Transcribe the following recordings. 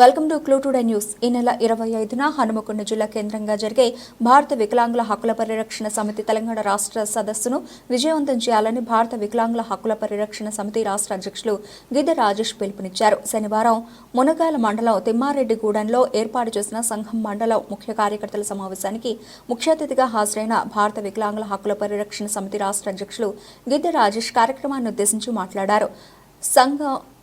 Welcome to clue today news. ఈ నెల 25న హనుమకొండ జిల్లా కేంద్రంగా జరిగే భారత వికలాంగుల హక్కుల పరిరక్షణ సమితి తెలంగాణ రాష్ట్ర సదస్సును విజయవంతం చేయాలని భారత వికలాంగుల హక్కుల పరిరక్షణ సమితి రాష్ట్ర అధ్యక్షులు గిద్దె రాజేష్ పిలుపునిచ్చారు. శనివారం మునగాల మండలం తిమ్మారెడ్డిగూడెంలో ఏర్పాటు చేసిన సంఘం మండలం ముఖ్య కార్యకర్తల సమావేశానికి ముఖ్య అతిథిగా హాజరైన భారత వికలాంగుల హక్కుల పరిరక్షణ సమితి రాష్ట్ర అధ్యక్షులు గిద్దె రాజేష్ కార్యక్రమాన్ని ఉద్దేశించి మాట్లాడారు. సంఘ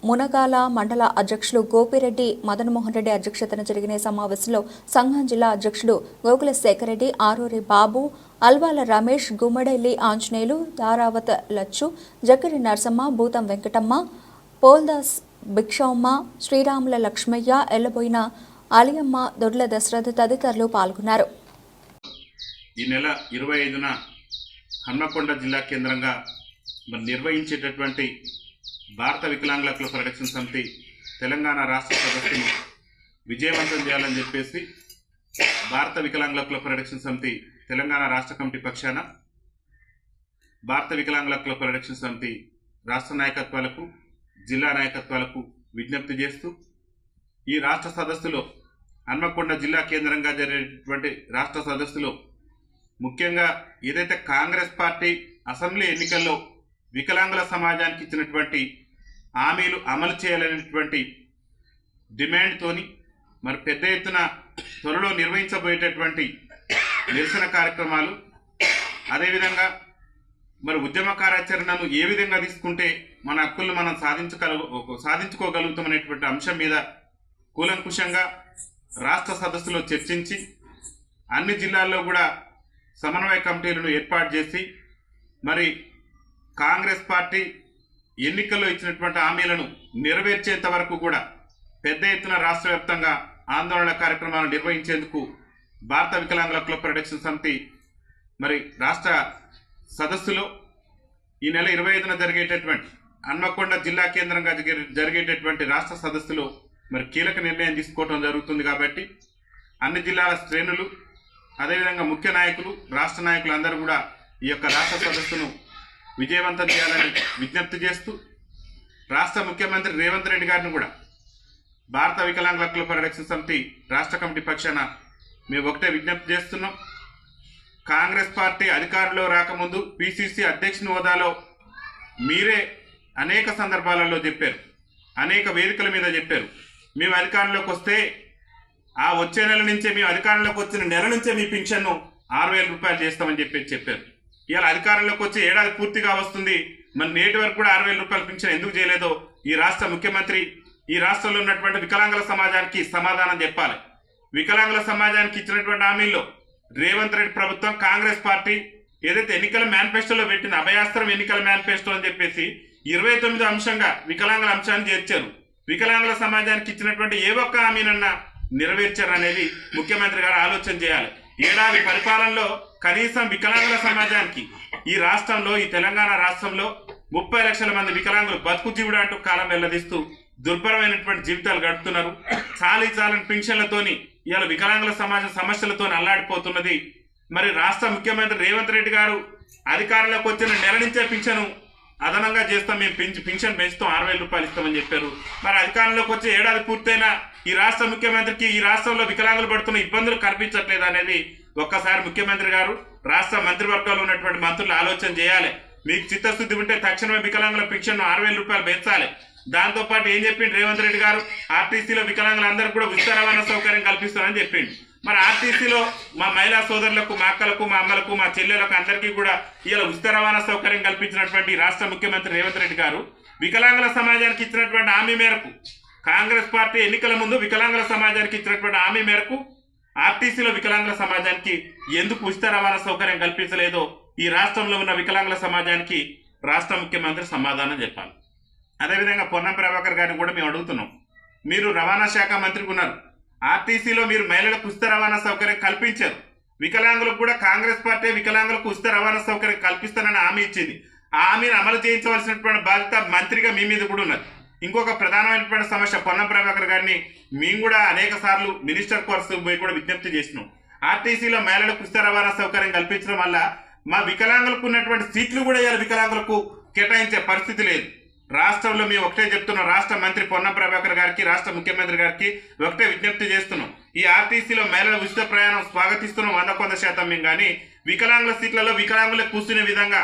మునగాల మండల అధ్యక్షులు గోపిరెడ్డి మదన్మోహన్ రెడ్డి అధ్యక్షతన జరిగిన సమావేశంలో సంఘం జిల్లా అధ్యక్షులు గోకుల శేఖర్ రెడ్డి, ఆరూరి బాబు, అల్వాల రమేష్, గుమ్మడెల్లి ఆంజనేయులు, దారావత లచ్చు, జక్కరి నరసమ్మ, భూతం వెంకటమ్మ, పోల్దాస్ భిక్షమ్మ, శ్రీరాముల లక్ష్మయ్య, ఎల్లబోయిన అలియమ్మ, దొడ్ల దశరథ తదితరులు పాల్గొన్నారు. ఈ నెల 25న హన్మకొండ జిల్లా కేంద్రంగా నిర్వహించేటటువంటి భారత వికలాంగుల హక్కుల పరిరక్షణ సమితి తెలంగాణ రాష్ట్ర సదస్సును విజయవంతం చేయాలని చెప్పేసి భారత వికలాంగుల హక్కుల పరిరక్షణ సమితి తెలంగాణ రాష్ట్ర కమిటీ పక్షాన భారత వికలాంగుల హక్కుల పరిరక్షణ సమితి రాష్ట్ర నాయకత్వాలకు, జిల్లా నాయకత్వాలకు విజ్ఞప్తి చేస్తూ ఈ రాష్ట్ర సదస్సులో హన్మకొండ జిల్లా కేంద్రంగా జరిగేటువంటి రాష్ట్ర సదస్సులో ముఖ్యంగా ఏదైతే కాంగ్రెస్ పార్టీ అసెంబ్లీ ఎన్నికల్లో వికలాంగుల సమాజానికి ఇచ్చినటువంటి హామీలు అమలు చేయాలనేటువంటి డిమాండ్తోని పెద్ద ఎత్తున త్వరలో నిర్వహించబోయేటటువంటి నిరసన కార్యక్రమాలు, అదేవిధంగా ఉద్యమ కార్యాచరణను ఏ విధంగా తీసుకుంటే మన హక్కులను మనం సాధించుకోగలుగుతామనేటువంటి అంశం మీద కూలంకుషంగా రాష్ట్ర సదస్సులో చర్చించి అన్ని జిల్లాల్లో కూడా సమన్వయ కమిటీలను ఏర్పాటు చేసి కాంగ్రెస్ పార్టీ ఎన్నికల్లో ఇచ్చినటువంటి హామీలను నెరవేర్చేంత వరకు కూడా పెద్ద ఎత్తున రాష్ట్ర వ్యాప్తంగా ఆందోళన కార్యక్రమాలు నిర్వహించేందుకు భారత వికలాంగుల హక్కుల పరిరక్షణ సమితి రాష్ట్ర సదస్సులో ఈ నెల 25న జరిగేటటువంటి హన్మకొండ జిల్లా కేంద్రంగా జరిగేటటువంటి రాష్ట్ర సదస్సులో కీలక నిర్ణయం తీసుకోవడం జరుగుతుంది. కాబట్టి అన్ని జిల్లాల శ్రేణులు, అదేవిధంగా ముఖ్య నాయకులు, రాష్ట్ర నాయకులు అందరూ కూడా ఈ యొక్క రాష్ట్ర సదస్సును విజయవంతం చేయాలని విజ్ఞప్తి చేస్తూ రాష్ట్ర ముఖ్యమంత్రి రేవంత్ రెడ్డి గారిని కూడా భారత వికలాంగుల హక్కుల పరిరక్షణ సమితి రాష్ట్ర కమిటీ పక్షాన మేము ఒకటే విజ్ఞప్తి చేస్తున్నాం. కాంగ్రెస్ పార్టీ అధికారంలో రాకముందు పిసిసి అధ్యక్షుని హోదాలో మీరే అనేక సందర్భాలలో చెప్పారు, అనేక వేదికల మీద చెప్పారు, మేము అధికారంలోకి వస్తే ఆ వచ్చే నెల నుంచే, మేము అధికారంలోకి వచ్చిన నెల నుంచే మీ పింఛన్ను 6,000 రూపాయలు చేస్తామని చెప్పారు. ఇవాళ అధికారంలోకి వచ్చి ఏడాది పూర్తిగా వస్తుంది, నేటి వరకు కూడా 6,000 రూపాయల పింఛన్ ఎందుకు చేయలేదో ఈ రాష్ట్ర ముఖ్యమంత్రి ఈ రాష్ట్రంలో ఉన్నటువంటి వికలాంగుల సమాజానికి సమాధానం చెప్పాలి. వికలాంగుల సమాజానికి ఇచ్చినటువంటి హామీల్లో రేవంత్ రెడ్డి ప్రభుత్వం, కాంగ్రెస్ పార్టీ ఏదైతే ఎన్నికల మేనిఫెస్టోలో పెట్టిన అభయాస్త్రం ఎన్నికల మేనిఫెస్టో అని చెప్పేసి 29 అంశంగా వికలాంగుల అంశాన్ని చేర్చారు. వికలాంగుల సమాజానికి ఇచ్చినటువంటి ఏ ఒక్క హామీనన్నా నెరవేర్చారు అనేది ముఖ్యమంత్రి గారు ఆలోచన చేయాలి. ఏడాది పరిపాలనలో కనీసం వికలాంగుల సమాజానికి ఈ రాష్ట్రంలో, ఈ తెలంగాణ రాష్ట్రంలో 30 లక్షల మంది వికలాంగులు బతుకు జీవుడు అంటూ కాలం వెల్లదీస్తూ దుర్భరమైనటువంటి జీవితాలు గడుపుతున్నారు. చాలని పింఛన్లతోని ఇవాళ వికలాంగుల సమాజం సమస్యలతో అల్లాడిపోతున్నది. రాష్ట్ర ముఖ్యమంత్రి రేవంత్ రెడ్డి గారు అధికారంలోకి వచ్చిన నెల నుంచే పింఛను అదనంగా చేస్తాం, మేము పింఛన్ పెంచుతాం, 6,000 రూపాయలు ఇస్తామని చెప్పారు. అధికారంలోకి వచ్చి ఏడాది పూర్తయినా ఈ రాష్ట్ర ముఖ్యమంత్రికి ఈ రాష్ట్రంలో వికలాంగులు పడుతున్న ఇబ్బందులు కనిపించట్లేదు అనేది ఒక్కసారి ముఖ్యమంత్రి గారు, రాష్ట్ర మంత్రివర్గంలో ఉన్నటువంటి మంత్రులు ఆలోచన చేయాలి. మీకు చిత్తశుద్ధి ఉంటే తక్షణమే వికలాంగుల పింఛన్ను 6,000 రూపాయలు పెంచాలి. దాంతోపాటు ఏం చెప్పిండు రేవంత్ రెడ్డి గారు, ఆర్టీసీలో వికలాంగులందరూ కూడా ఉచిత రవాణా సౌకర్యం కల్పిస్తామని చెప్పిండు. ఆర్టీసీలో మా మహిళా సోదరులకు, మా అక్కలకు, మా అమ్మలకు, మా చెల్లెలకు అందరికీ కూడా ఇలా ఉచిత రవాణా సౌకర్యం కల్పించినటువంటి రాష్ట్ర ముఖ్యమంత్రి రేవంత్ రెడ్డి గారు వికలాంగుల సమాజానికి ఇచ్చినటువంటి హామీ మేరకు, కాంగ్రెస్ పార్టీ ఎన్నికల ముందు వికలాంగుల సమాజానికి ఇచ్చినటువంటి హామీ మేరకు ఆర్టీసీలో వికలాంగుల సమాజానికి ఎందుకు ఉచిత రవాణా సౌకర్యం కల్పించలేదో ఈ రాష్ట్రంలో ఉన్న వికలాంగుల సమాజానికి రాష్ట్ర ముఖ్యమంత్రి సమాధానం చెప్పాలి. అదేవిధంగా పొన్నం ప్రభాకర్ గారిని కూడా మేము అడుగుతున్నాం, మీరు రవాణా శాఖ మంత్రికి ఉన్నారు, ఆర్టీసీలో మీరు మహిళలకు ఉచిత రవాణా సౌకర్యం కల్పించారు. వికలాంగులకు కూడా కాంగ్రెస్ పార్టీ వికలాంగులకు ఉచిత రవాణా సౌకర్యం కల్పిస్తానని హామీ ఇచ్చింది. ఆ హామీని అమలు చేయించవలసినటువంటి బాధ్యత మంత్రిగా మీ మీద కూడా ఉన్నది. ఇంకొక ప్రధానమైనటువంటి సమస్య, పొన్నం ప్రభాకర్ గారిని మేము కూడా అనేక సార్లు మినిస్టర్ కోర్సు పోయి కూడా విజ్ఞప్తి చేసినాం. ఆర్టీసీలో మహిళలకు ఉచిత రవాణా సౌకర్యం కల్పించడం వల్ల మా వికలాంగులకు ఉన్నటువంటి సీట్లు కూడా ఇవాళ వికలాంగులకు కేటాయించే పరిస్థితి లేదు. రాష్ట్రంలో మేము ఒకటే చెప్తున్నాం, రాష్ట్ర మంత్రి పొన్నం ప్రభాకర్ గారికి, రాష్ట్ర ముఖ్యమంత్రి గారికి ఒకటే విజ్ఞప్తి చేస్తున్నాం. ఈ ఆర్టీసీలో మహిళల ఉచిత ప్రయాణం స్వాగతిస్తున్నాం 100% మేము. కానీ వికలాంగుల సీట్లలో వికలాంగులే కూర్చునే విధంగా,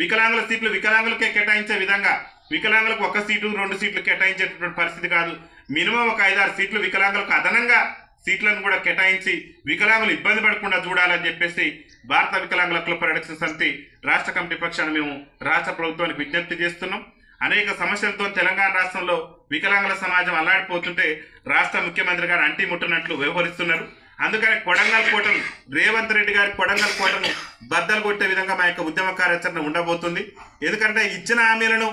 వికలాంగుల సీట్లు వికలాంగులకే కేటాయించే విధంగా, వికలాంగులకు 1 సీటు 2 సీట్లు కేటాయించేటటువంటి పరిస్థితి కాదు. మినిమం ఒక 5-6 సీట్లు వికలాంగులకు అదనంగా సీట్లను కూడా కేటాయించి వికలాంగులు ఇబ్బంది పడకుండా చూడాలని చెప్పేసి భారత వికలాంగుల కుల పరిరక్షణ సమితి రాష్ట్ర కమిటీ పక్షాన మేము రాష్ట్ర ప్రభుత్వానికి విజ్ఞప్తి చేస్తున్నాం. అనేక సమస్యలతో తెలంగాణ రాష్ట్రంలో వికలాంగుల సమాజం అల్లాడిపోతుంటే రాష్ట్ర ముఖ్యమంత్రి గారు అంటి ముట్టనట్లు వ్యవహరిస్తున్నారు. అందుకని కొడంగల్ కోటను, రేవంత్ రెడ్డి గారి కొడంగల్ కోటను బద్దలు కొట్టే విధంగా మా యొక్క ఉద్యమ కార్యాచరణ ఉండబోతుంది. ఎందుకంటే ఇచ్చిన హామీలను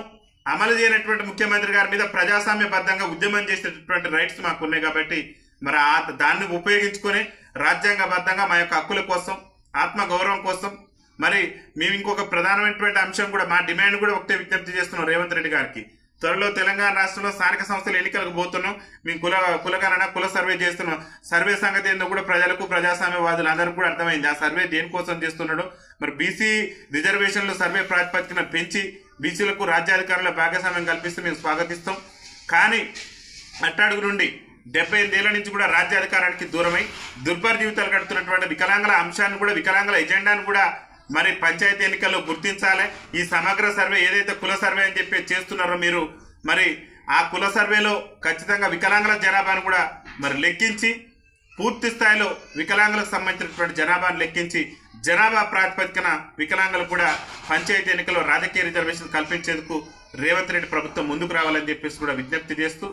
అమలు చేయనటువంటి ముఖ్యమంత్రి గారి మీద ప్రజాస్వామ్యబద్ధంగా ఉద్యమం చేసేటటువంటి రైట్స్ మాకు ఉన్నాయి. కాబట్టి మరి దాన్ని ఉపయోగించుకొని రాజ్యాంగబద్ధంగా మా యొక్క హక్కుల కోసం, ఆత్మ గౌరవం కోసం మరి మేము ఇంకొక ప్రధానమైనటువంటి అంశం కూడా, మా డిమాండ్ కూడా ఒకటే విజ్ఞప్తి చేస్తున్నాం రేవంత్ రెడ్డి గారికి. త్వరలో తెలంగాణ రాష్ట్రంలో స్థానిక సంస్థల ఎన్నికలకు పోతున్నాం. మేము కులగణన కుల సర్వే చేస్తున్నాం. సర్వే సంగతి ఏందో కూడా ప్రజలకు, ప్రజాస్వామ్యవాదులు అందరికీ కూడా అర్థమైంది. ఆ సర్వే దేనికోసం చేస్తున్నాడు. మరి బీసీ రిజర్వేషన్లు సర్వే ప్రాతిపదికన పెంచి బీసీలకు రాజ్యాధికారుల భాగస్వామ్యం కల్పిస్తే మేము స్వాగతిస్తాం. కానీ అట్టడుగు నుండి 75 ఏళ్ల నుంచి కూడా రాజ్యాధికారానికి దూరమై దుర్భర జీవితాలు గడుపుతున్నటువంటి వికలాంగుల అంశాన్ని కూడా, వికలాంగుల ఎజెండాను కూడా మరి పంచాయతీ ఎన్నికల్లో గుర్తించాలి. ఈ సమగ్ర సర్వే ఏదైతే కుల సర్వే అని చెప్పి చేస్తున్నారో మీరు, మరి ఆ కుల సర్వేలో ఖచ్చితంగా వికలాంగుల జనాభాను కూడా మరి లెక్కించి పూర్తి స్థాయిలో వికలాంగులకు సంబంధించినటువంటి జనాభాను లెక్కించి జనాభా ప్రాతిపదికన వికలాంగులకు కూడా పంచాయతీ ఎన్నికల్లో రాజకీయ రిజర్వేషన్ కల్పించేందుకు రేవంత్ రెడ్డి ప్రభుత్వం ముందుకు రావాలని చెప్పేసి కూడా విజ్ఞప్తి చేస్తూ,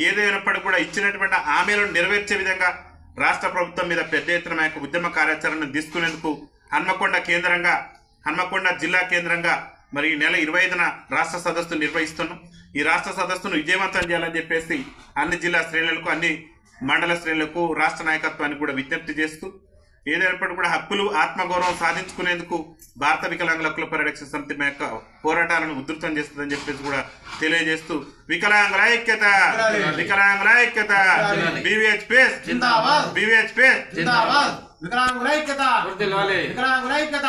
ఏదైనప్పటికీ కూడా ఇచ్చినటువంటి హామీలను నెరవేర్చే విధంగా రాష్ట్ర ప్రభుత్వం మీద పెద్ద ఎత్తున మా యొక్క ఉద్యమ కార్యాచరణను తీసుకునేందుకు హన్మకొండ జిల్లా కేంద్రంగా మరి ఈ నెల 25న రాష్ట్ర సదస్సు నిర్వహిస్తున్నాం. ఈ రాష్ట్ర సదస్సును విజయవంతం చేయాలని చెప్పేసి అన్ని జిల్లా శ్రేణులకు, అన్ని మండల శ్రేణులకు, రాష్ట్ర నాయకత్వానికి కూడా విజ్ఞప్తి చేస్తూ, ఏదైనప్పటికీ కూడా హక్కులు, ఆత్మగౌరవం సాధించుకునేందుకు భారత వికలాంగుల కుల పరిరక్షణ సమితి మా యొక్క పోరాటాలను ఉధృతం చేస్తుందని చెప్పేసి కూడా తెలియజేస్తూ, వికలాంగుల ఐక్యత, వికలాంగుల ఐక్యత, బీవీహెచ్పీఎస్ జిందాబాద్, బీవీహెచ్పీఎస్ జిందాబాద్, వికలాంగుల ఐక్యత, వికలాంగుల ఐక్యత.